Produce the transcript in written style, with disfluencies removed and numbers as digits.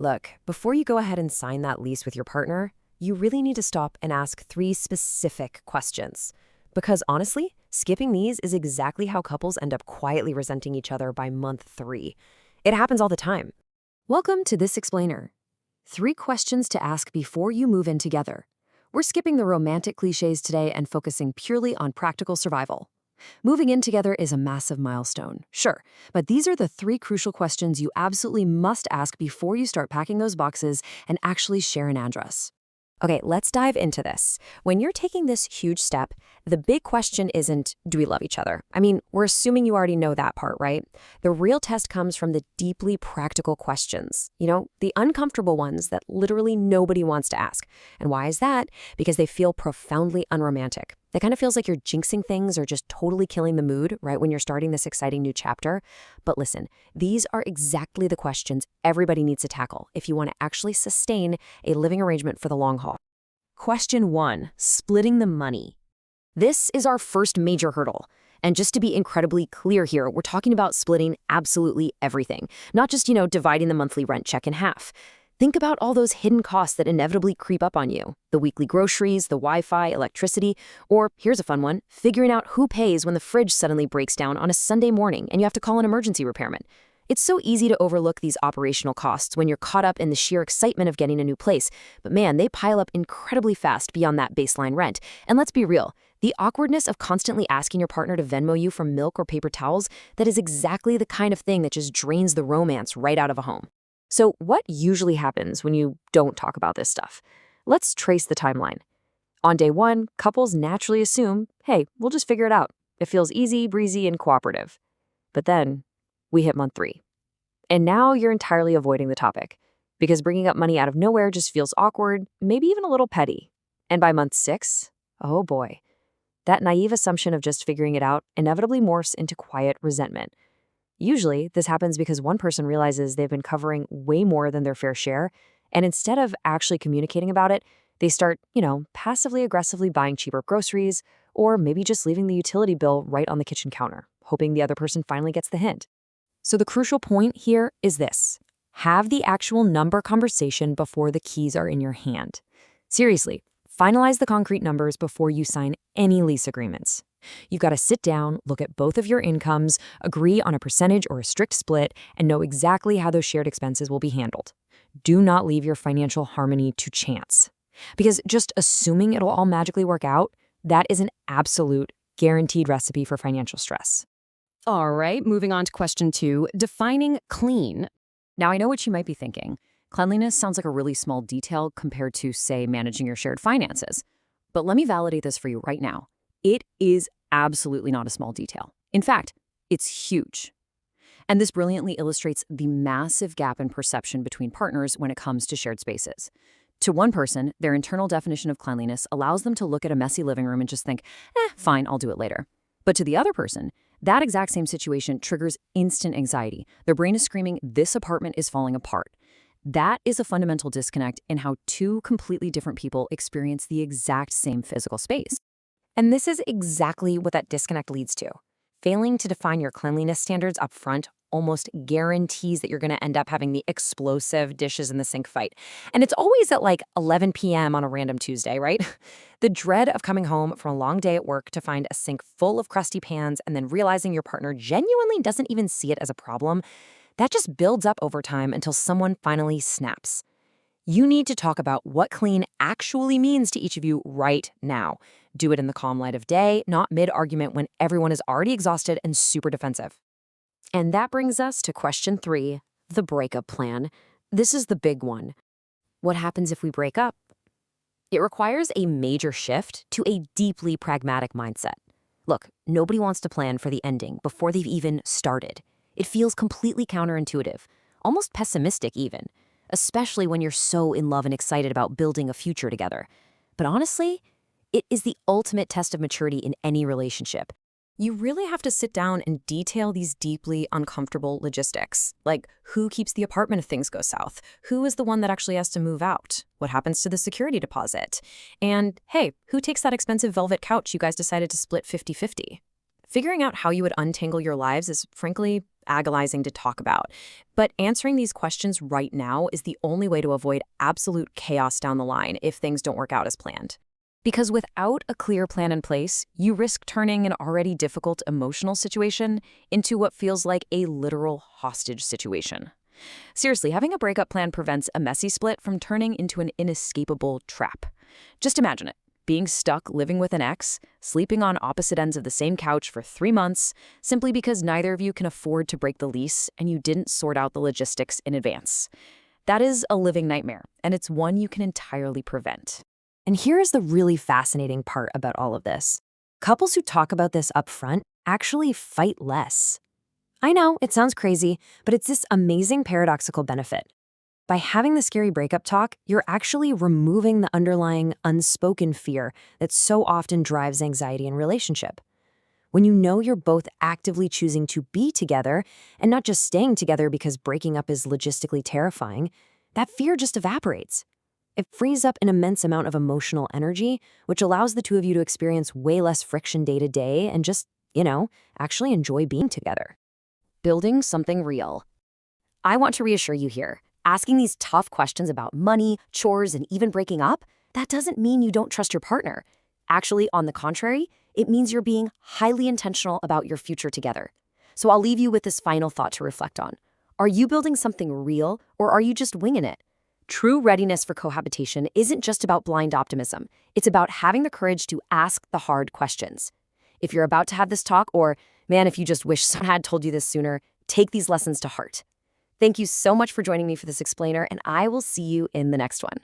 Look, before you go ahead and sign that lease with your partner, you really need to stop and ask 3 specific questions. Because honestly, skipping these is exactly how couples end up quietly resenting each other by month 3. It happens all the time. Welcome to This Explainer. 3 questions to ask before you move in together. We're skipping the romantic cliches today and focusing purely on practical survival. Moving in together is a massive milestone, sure, but these are the 3 crucial questions you absolutely must ask before you start packing those boxes and actually share an address. Okay, let's dive into this. When you're taking this huge step, the big question isn't, do we love each other? I mean, we're assuming you already know that part, right? The real test comes from the deeply practical questions. The uncomfortable ones that literally nobody wants to ask. And why is that? Because they feel profoundly unromantic. It kind of feels like you're jinxing things or just totally killing the mood right when you're starting this exciting new chapter. But listen, these are exactly the questions everybody needs to tackle if you want to actually sustain a living arrangement for the long haul. Question 1, splitting the money. This is our first major hurdle. And just to be incredibly clear here, we're talking about splitting absolutely everything, not just, dividing the monthly rent check in half. Think about all those hidden costs that inevitably creep up on you. The weekly groceries, the Wi-Fi, electricity, or here's a fun one, figuring out who pays when the fridge suddenly breaks down on a Sunday morning and you have to call an emergency repairman. It's so easy to overlook these operational costs when you're caught up in the sheer excitement of getting a new place. But man, they pile up incredibly fast beyond that baseline rent. And let's be real, the awkwardness of constantly asking your partner to Venmo you for milk or paper towels, that is exactly the kind of thing that just drains the romance right out of a home. So what usually happens when you don't talk about this stuff? Let's trace the timeline. On day 1, couples naturally assume, hey, we'll just figure it out. It feels easy, breezy, and cooperative. But then we hit month 3. And now you're entirely avoiding the topic because bringing up money out of nowhere just feels awkward, maybe even a little petty. And by month 6, oh boy, that naive assumption of just figuring it out inevitably morphs into quiet resentment. Usually, this happens because one person realizes they've been covering way more than their fair share, and instead of actually communicating about it, they start, passively aggressively buying cheaper groceries, or maybe just leaving the utility bill right on the kitchen counter, hoping the other person finally gets the hint. So the crucial point here is this. Have the actual number conversation before the keys are in your hand. Seriously, finalize the concrete numbers before you sign any lease agreements. You've got to sit down, look at both of your incomes, agree on a percentage or a strict split, and know exactly how those shared expenses will be handled. Do not leave your financial harmony to chance. Because just assuming it'll all magically work out, that is an absolute guaranteed recipe for financial stress. All right, moving on to question 2, defining clean. Now, I know what you might be thinking. Cleanliness sounds like a really small detail compared to, say, managing your shared finances. But let me validate this for you right now. It is absolutely not a small detail. In fact, it's huge. And this brilliantly illustrates the massive gap in perception between partners when it comes to shared spaces. To one person, their internal definition of cleanliness allows them to look at a messy living room and just think, fine, I'll do it later. But to the other person, that exact same situation triggers instant anxiety. Their brain is screaming, this apartment is falling apart. That is a fundamental disconnect in how 2 completely different people experience the exact same physical space. And this is exactly what that disconnect leads to. Failing to define your cleanliness standards up front almost guarantees that you're going to end up having the explosive dishes in the sink fight. And it's always at like 11 p.m. on a random Tuesday, right? The dread of coming home from a long day at work to find a sink full of crusty pans and then realizing your partner genuinely doesn't even see it as a problem, that just builds up over time until someone finally snaps. You need to talk about what clean actually means to each of you right now. Do it in the calm light of day, not mid-argument when everyone is already exhausted and super defensive. And that brings us to question 3, the breakup plan. This is the big one. What happens if we break up? It requires a major shift to a deeply pragmatic mindset. Look, nobody wants to plan for the ending before they've even started. It feels completely counterintuitive, almost pessimistic even, especially when you're so in love and excited about building a future together. But honestly, it is the ultimate test of maturity in any relationship. You really have to sit down and detail these deeply uncomfortable logistics, like who keeps the apartment if things go south, who is the one that actually has to move out, what happens to the security deposit, and hey, who takes that expensive velvet couch you guys decided to split 50-50? Figuring out how you would untangle your lives is, frankly, agonizing to talk about. But answering these questions right now is the only way to avoid absolute chaos down the line if things don't work out as planned. Because without a clear plan in place, you risk turning an already difficult emotional situation into what feels like a literal hostage situation. Seriously, having a breakup plan prevents a messy split from turning into an inescapable trap. Just imagine it. Being stuck living with an ex, sleeping on opposite ends of the same couch for 3 months, simply because neither of you can afford to break the lease and you didn't sort out the logistics in advance. That is a living nightmare, and it's one you can entirely prevent. And here is the really fascinating part about all of this. Couples who talk about this up front actually fight less. I know, it sounds crazy, but it's this amazing paradoxical benefit. By having the scary breakup talk, you're actually removing the underlying unspoken fear that so often drives anxiety in relationship. When you know you're both actively choosing to be together and not just staying together because breaking up is logistically terrifying, that fear just evaporates. It frees up an immense amount of emotional energy, which allows the two of you to experience way less friction day to day and just, actually enjoy being together. Building something real. I want to reassure you here. Asking these tough questions about money, chores, and even breaking up, that doesn't mean you don't trust your partner. Actually, on the contrary, it means you're being highly intentional about your future together. So I'll leave you with this final thought to reflect on. Are you building something real, or are you just winging it? True readiness for cohabitation isn't just about blind optimism. It's about having the courage to ask the hard questions. If you're about to have this talk, or, man, if you just wish someone had told you this sooner, take these lessons to heart. Thank you so much for joining me for this explainer, and I will see you in the next one.